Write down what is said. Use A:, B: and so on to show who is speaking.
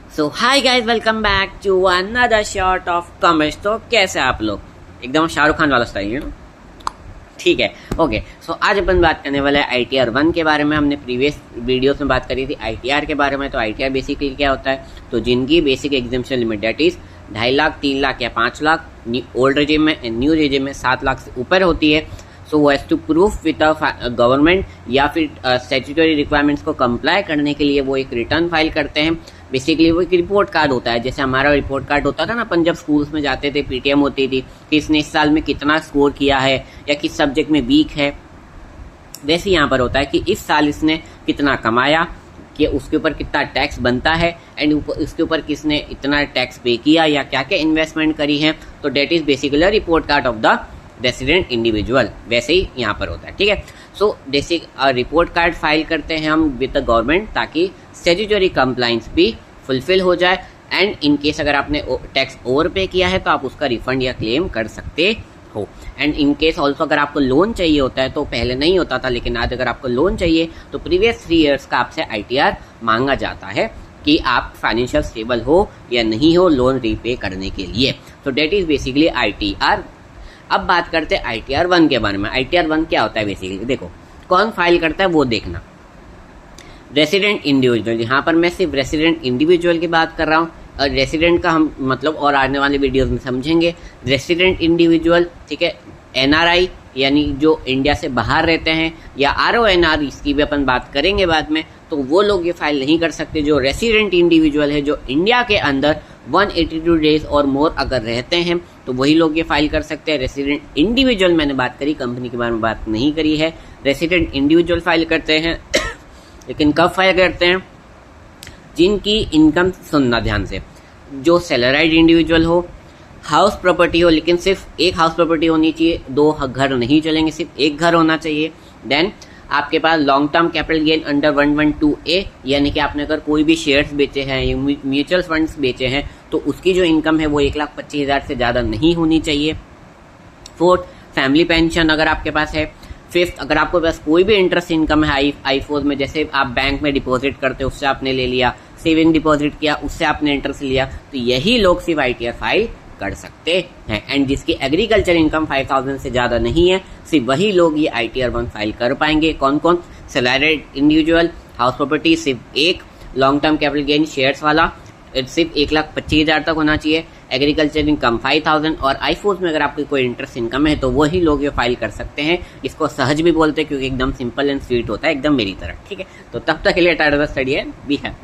A: So hi guys, welcome back to another shot of commerce. तो कैसे आप लोग? एकदम शाहरुख खान वाला स्टाइल है ना? ठीक है, ओके। सो आज अपन बात करने वाले हैं ITR 1 के बारे में। हमने प्रीवियस वीडियोस में बात करी थी ITR के बारे में। तो ITR बेसिकली क्या होता है? तो जिनकी basic exemption limit that is 2.5 lakh, 3 lakh या 5 लाख ओल्ड रेजिम में, न्यू रेजिम में 7 लाख से ऊपर होती है। सो वो has to proof with government या फिर स्टैट्यूटरी रिक्वायरमेंट्स को कंप्लाई करने के लिए वो एक रिटर्न फाइल करते हैं। बेसिकली वो एक रिपोर्ट कार्ड होता है, जैसे हमारा रिपोर्ट कार्ड होता था ना, अपन जब स्कूल्स में जाते थे, PTM होती थी कि इसने इस साल में कितना स्कोर किया है या किस सब्जेक्ट में वीक है। वैसे यहाँ पर होता है कि इस साल इसने कितना कमाया, कि उसके ऊपर कितना टैक्स बनता है एंड उसके ऊपर किसने इतना टैक्स पे किया या क्या क्या इन्वेस्टमेंट करी है। तो that is basically report card of the resident individual. वैसे ही यहाँ पर होता है, ठीक है। सो बेसिक रिपोर्ट कार्ड फाइल करते हैं हम विद द गवर्नमेंट, ताकि स्टैट्यूटरी कंप्लाइंस भी फुलफिल हो जाए। एंड इन केस अगर आपने टैक्स ओवर पे किया है तो आप उसका रिफंड या क्लेम कर सकते हो। एंड इन केस ऑल्सो अगर आपको लोन चाहिए होता है, तो पहले नहीं होता था लेकिन आज अगर आपको लोन चाहिए तो प्रीवियस 3 ईयर्स का आपसे ITR मांगा जाता है कि आप फाइनेंशियल स्टेबल हो या नहीं हो लोन रीपे करने के लिए। तो डेट इज बेसिकली ITR। अब बात करते हैं ITR 1 के बारे में। ITR 1 क्या होता है बेसिकली? देखो, कौन फाइल करता है वो देखना। रेसिडेंट इंडिविजुअल, यहाँ पर मैं सिर्फ रेसिडेंट इंडिविजुअल की बात कर रहा हूँ। और रेसिडेंट का हम मतलब और आने वाले वीडियोस में समझेंगे। रेसिडेंट इंडिविजुअल, ठीक है, NRI यानी जो इंडिया से बाहर रहते हैं, या RONR, इसकी भी अपन बात करेंगे बाद में। तो वो लोग ये फाइल नहीं कर सकते। जो रेसिडेंट इंडिविजुअल है, जो इंडिया के अंदर 182 डेज और मोर अगर रहते हैं, तो वही लोग ये फाइल कर सकते हैं। रेसिडेंट इंडिविजुअल मैंने बात करी, कंपनी के बारे में बात नहीं करी है। रेसिडेंट इंडिविजुअल फाइल करते हैं लेकिन कब फाइल करते हैं? जिनकी इनकम, सुनना ध्यान से, जो सैलराइड इंडिविजुअल हो, हाउस प्रॉपर्टी हो, लेकिन सिर्फ एक हाउस प्रॉपर्टी होनी चाहिए, 2 घर नहीं चलेंगे, सिर्फ एक घर होना चाहिए। देन आपके पास long term capital gain under 112A, यानी कि आपने अगर कोई भी शेयर्स बेचे हैं, म्यूचुअल फंड्स बेचे हैं, तो उसकी जो इनकम है वो 1,25,000 से ज़्यादा नहीं होनी चाहिए। 4th, फैमिली पेंशन अगर आपके पास है। 5th, अगर आपके पास कोई भी इंटरेस्ट इनकम है I4 में, जैसे आप बैंक में डिपॉजिट करते हो उससे आपने ले लिया, सेविंग डिपॉजिट किया उससे आपने इंटरेस्ट लिया, तो यही लोग सिर्फ ITR फाइल कर सकते हैं। एंड जिसकी एग्रीकल्चर इनकम 5,000 से ज्यादा नहीं है, सिर्फ वही लोग ये ITR 1 फाइल कर पाएंगे। कौन कौन? सैलरीड इंडिविजुअल, हाउस प्रॉपर्टी सिर्फ एक, long term capital gain shares वाला सिर्फ 1,25,000 तक होना चाहिए, एग्रीकल्चर इनकम 5,000, और I4 में अगर आपकी कोई इंटरेस्ट इनकम है तो वही लोग ये फाइल कर सकते हैं। इसको सहज भी बोलते हैं क्योंकि एकदम सिंपल एंड स्वीट होता है, एकदम मेरी तरह, ठीक है। तो तब तक के लिए टाटा स्टडी है भी है।